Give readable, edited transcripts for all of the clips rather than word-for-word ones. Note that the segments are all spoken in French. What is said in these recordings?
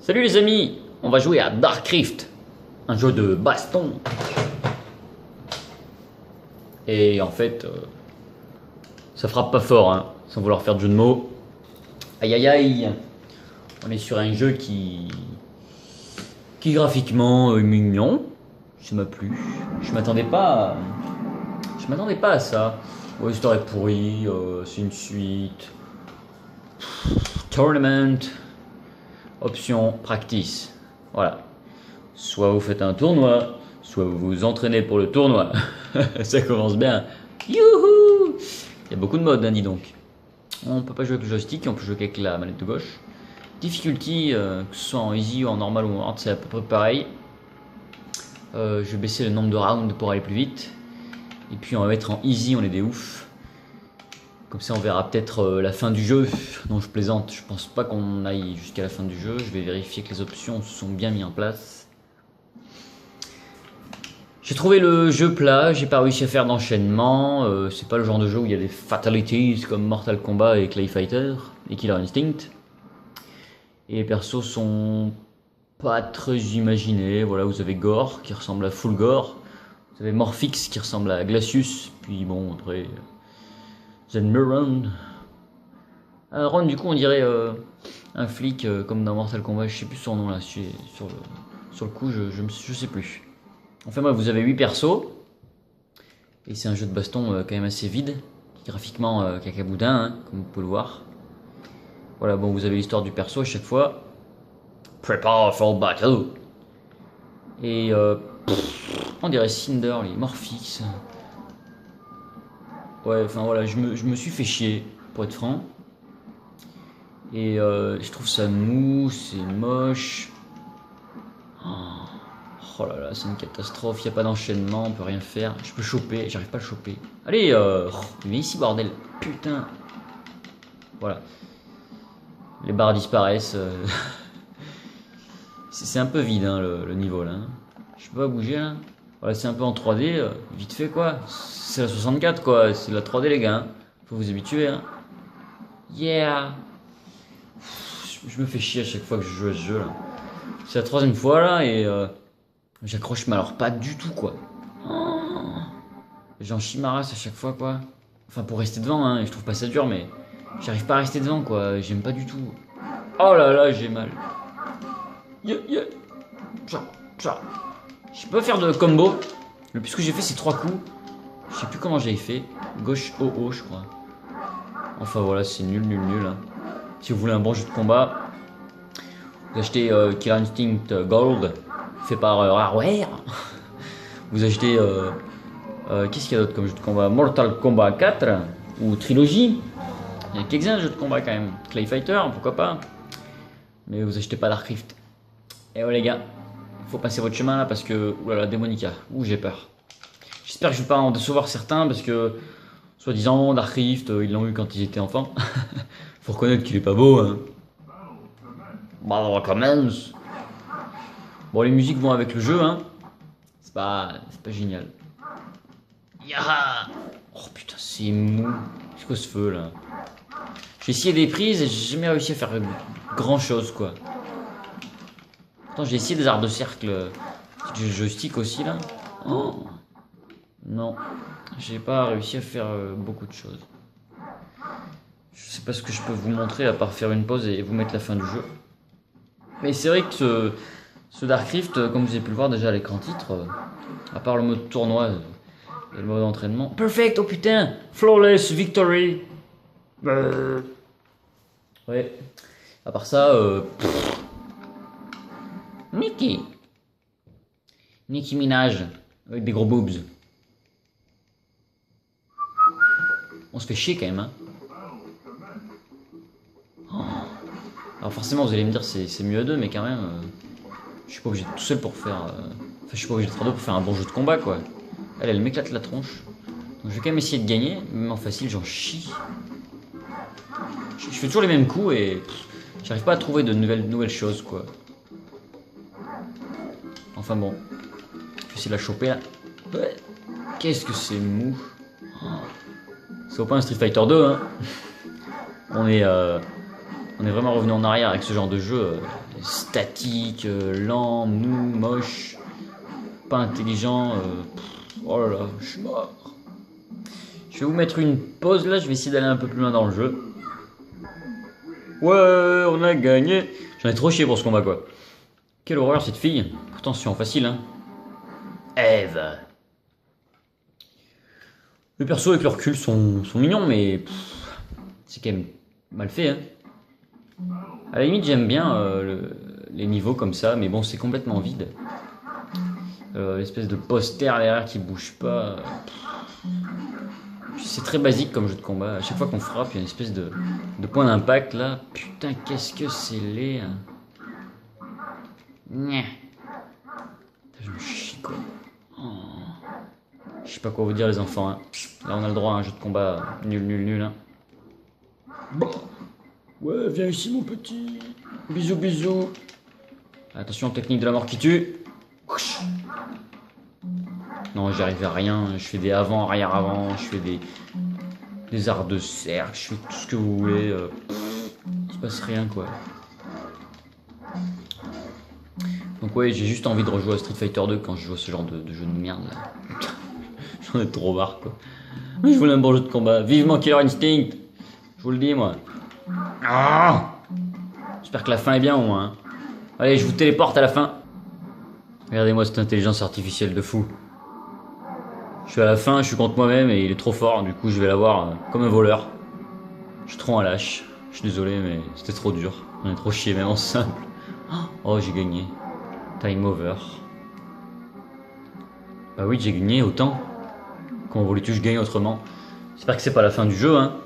Salut les amis, on va jouer à Dark Rift, un jeu de baston. Et en fait, ça frappe pas fort, hein, sans vouloir faire de jeu de mots. Aïe aïe aïe, on est sur un jeu qui graphiquement est mignon, ça m'a plu. Je m'attendais pas, à ça. Ouais, l'histoire est pourrie, c'est une suite. Tournament. Option practice. Voilà. Soit vous faites un tournoi, soit vous vous entraînez pour le tournoi. Ça commence bien. Youhou! Il y a beaucoup de modes, hein, dis donc. On peut pas jouer avec le joystick, on peut jouer avec la manette de gauche. Difficulty, que ce soit en easy ou en normal ou en hard, c'est à peu près pareil. Je vais baisser le nombre de rounds pour aller plus vite. Et puis on va mettre en easy, on est des oufs. Comme ça on verra peut-être la fin du jeu. Non, je plaisante, je pense pas qu'on aille jusqu'à la fin du jeu. Je vais vérifier que les options sont bien mises en place. J'ai trouvé le jeu plat, j'ai pas réussi à faire d'enchaînement. C'est pas le genre de jeu où il y a des fatalities comme Mortal Kombat et Clay Fighter et Killer Instinct. Et les persos sont pas très imaginés. Voilà, vous avez Gore qui ressemble à Full Gore. Vous avez Morphix qui ressemble à Glacius. Puis bon, après... Zenmuron. Ron, du coup, on dirait un flic comme dans Mortal Kombat. Je sais plus son nom là. Sur le coup, je sais plus. Enfin, moi, vous avez 8 persos. Et c'est un jeu de baston quand même assez vide. Graphiquement, cacaboudin, hein, comme vous pouvez le voir. Voilà, bon, vous avez l'histoire du perso à chaque fois. Prepare for battle. Et on dirait Cinder, les Morphix. Ouais, enfin voilà, je me suis fait chier, pour être franc. Et je trouve ça mou, c'est moche. Oh là là, c'est une catastrophe, il n'y a pas d'enchaînement, on peut rien faire. Je peux choper, j'arrive pas à le choper. Allez, viens ici bordel, putain. Voilà. Les barres disparaissent. C'est un peu vide hein, le niveau là. Je peux pas bouger là. Voilà, c'est un peu en 3D, vite fait quoi. C'est la 64 quoi, c'est la 3D les gars. Hein. Faut vous habituer. Hein. Yeah. Je me fais chier à chaque fois que je joue à ce jeu là. C'est la troisième fois là et j'accroche mais alors pas du tout quoi. Oh. J'en chie ma race à chaque fois quoi. Enfin pour rester devant hein, je trouve pas ça dur mais j'arrive pas à rester devant quoi, j'aime pas du tout. Oh là là j'ai mal. Yeah, yeah. Ça. Je peux pas faire de combo. Le plus que j'ai fait c'est 3 coups. Je sais plus comment j'avais fait. Gauche haut je crois. Enfin voilà c'est nul. Hein. Si vous voulez un bon jeu de combat, vous achetez Killer Instinct Gold fait par Rareware. Vous achetez qu'est-ce qu'il y a d'autre comme jeu de combat? Mortal Kombat 4 ou Trilogy. Il y a quelques-uns de jeux de combat quand même. Clay Fighter pourquoi pas. Mais vous achetez pas Dark Rift. Et ouais les gars. Faut passer votre chemin là parce que... Oulala, Démonica. Ouh, j'ai peur. J'espère que je vais pas en décevoir certains parce que... Soi-disant, Dark Rift, ils l'ont eu quand ils étaient enfants. Faut reconnaître qu'il est pas beau, hein. Bah, on recommence. Bon, les musiques vont avec le jeu, hein. C'est pas génial. Yaha. Oh putain, c'est mou. C'est quoi ce feu là? J'ai essayé des prises et j'ai jamais réussi à faire grand chose, quoi. Attends, j'ai essayé des arts de cercle du joystick aussi là. Oh. Non, j'ai pas réussi à faire beaucoup de choses. Je sais pas ce que je peux vous montrer à part faire une pause et vous mettre la fin du jeu. Mais c'est vrai que ce Dark Rift, comme vous avez pu le voir déjà à l'écran titre, à part le mode tournoi et le mode entraînement. Perfect, oh putain! Flawless victory! Ouais. À part ça, Nicki Minaj, avec des gros boobs. On se fait chier quand même, hein. Oh. Alors forcément, vous allez me dire c'est mieux à deux, mais quand même, je suis pas obligé d'être tout seul pour faire... Enfin, je suis pas obligé d'être à deux pour faire un bon jeu de combat, quoi. Elle m'éclate la tronche. Donc je vais quand même essayer de gagner, même en facile, j'en chie. Je fais toujours les mêmes coups et j'arrive pas à trouver de nouvelles choses, quoi. Enfin bon, je vais essayer de la choper là. Ouais. Qu'est-ce que c'est mou. Oh. Ça vaut pas un Street Fighter 2 hein. On est On est vraiment revenu en arrière avec ce genre de jeu statique, lent, mou, moche, pas intelligent. Oh là là, je suis mort. Je vais vous mettre une pause là, je vais essayer d'aller un peu plus loin dans le jeu. Ouais, on a gagné. J'en ai trop chié pour ce combat quoi. Quelle horreur cette fille. Attention, facile hein. Eve. Les persos avec leur recul sont mignons, mais c'est quand même mal fait. Hein. À la limite, j'aime bien les niveaux comme ça, mais bon, c'est complètement vide. L'espèce de poster derrière qui bouge pas. C'est très basique comme jeu de combat. À chaque fois qu'on frappe, il y a une espèce de point d'impact là. Putain, qu'est-ce que c'est laid. Hein. Je me chie quoi. Oh. Je sais pas quoi vous dire les enfants. Hein. Là on a le droit à un jeu de combat nul. Hein. Bon. Ouais, viens ici mon petit. Bisous. Attention, technique de la mort qui tue. Non, j'y arrive à rien. Je fais des avant, arrière, avant. Je fais des arts de cercle. Je fais tout ce que vous voulez. Il se passe rien quoi. Donc ouais, j'ai juste envie de rejouer à Street Fighter 2 quand je joue à ce genre de jeu de merde là. J'en ai trop marre quoi. Je voulais un bon jeu de combat. Vivement Killer Instinct. Je vous le dis moi. Ah, j'espère que la fin est bien au moins. Hein. Allez, je vous téléporte à la fin. Regardez-moi cette intelligence artificielle de fou. Je suis à la fin, je suis contre moi-même et il est trop fort. Du coup, je vais l'avoir comme un voleur. Je suis trop un lâche. Je suis désolé, mais c'était trop dur. On est trop chié, même en simple. Oh, j'ai gagné. Time over. Bah oui, j'ai gagné autant. Comment voulais-tu que je gagne autrement? J'espère que c'est pas la fin du jeu, hein.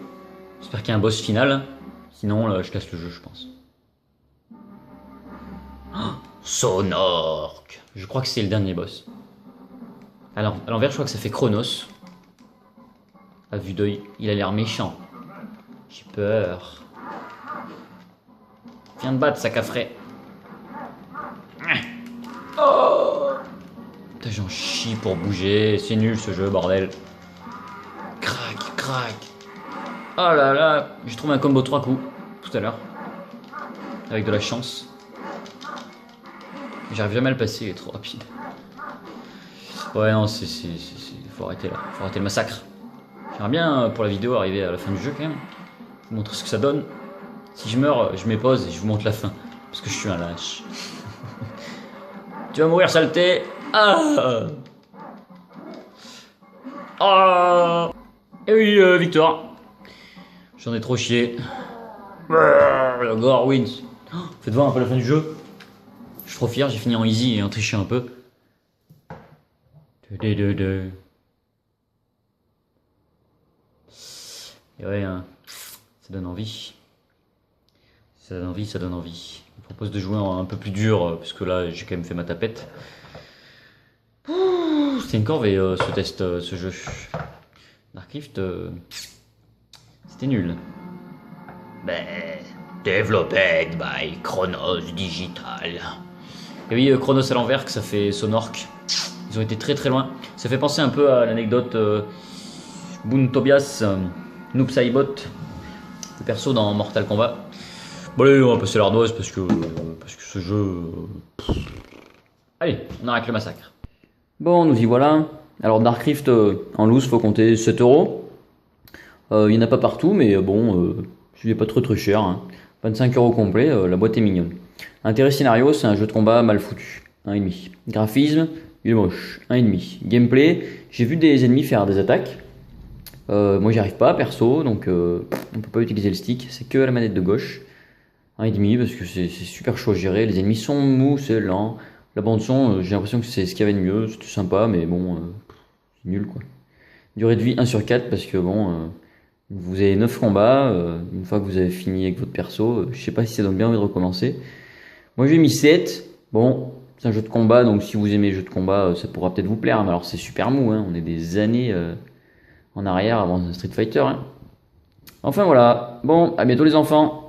J'espère qu'il y a un boss final. Sinon, là, je casse le jeu, je pense. Oh, Sonork. Je crois que c'est le dernier boss. Alors, à l'envers, je crois que ça fait Chronos. À vue d'œil, il a l'air méchant. J'ai peur. Viens te battre, sac à frais. Oh, putain, j'en chie pour bouger. C'est nul ce jeu, bordel. Crac. Oh là là, j'ai trouvé un combo 3 coups tout à l'heure. Avec de la chance. J'arrive jamais à le passer, il est trop rapide. Ouais, non, faut arrêter là. Faut arrêter le massacre. J'aimerais bien, pour la vidéo, arriver à la fin du jeu quand même. Vous montrer ce que ça donne. Si je meurs, je m'épose et je vous montre la fin. Parce que je suis un lâche. Tu vas mourir, saleté. Ah. Et oui, victoire. J'en ai trop chié. Le gore wins. Faites voir un peu la fin du jeu. Je suis trop fier, j'ai fini en easy et en triché un peu. Et ouais, hein, ça donne envie. Ça donne envie. Je me propose de jouer un peu plus dur, parce que là, j'ai quand même fait ma tapette. C'était une corvée, ce test, ce jeu. Dark Rift, c'était nul. Ben, developed by Chronos Digital. Et oui, Chronos à l'envers, que ça fait Sonork. Ils ont été très loin. Ça fait penser un peu à l'anecdote Boon Tobias, Noob Saibot, le perso dans Mortal Kombat. Bon allez, on va passer l'ardoise parce que ce jeu... Allez, on arrête le massacre. Bon, nous y voilà. Alors Dark Rift, en loose, faut compter 7 €. Il n'y en a pas partout, mais bon, c'est pas très cher. Hein. 25 € complet, la boîte est mignonne. Intérêt scénario, c'est un jeu de combat mal foutu. 1,5. Graphisme, il est moche. 1,5. Gameplay, j'ai vu des ennemis faire des attaques. Moi, j'y arrive pas, perso, donc on peut pas utiliser le stick. C'est que la manette de gauche. 1,5 parce que c'est super chaud à gérer. Les ennemis sont mous, c'est lent. La bande son, j'ai l'impression que c'est ce qu'il y avait de mieux. C'était sympa, mais bon, c'est nul quoi. Durée de vie 1 sur 4 parce que bon, vous avez 9 combats. Une fois que vous avez fini avec votre perso, je sais pas si ça donne bien envie de recommencer. Moi j'ai mis 7. Bon, c'est un jeu de combat, donc si vous aimez les jeux de combat, ça pourra peut-être vous plaire. Mais alors c'est super mou, hein. On est des années en arrière avant Street Fighter. Hein. Enfin voilà. Bon, à bientôt les enfants.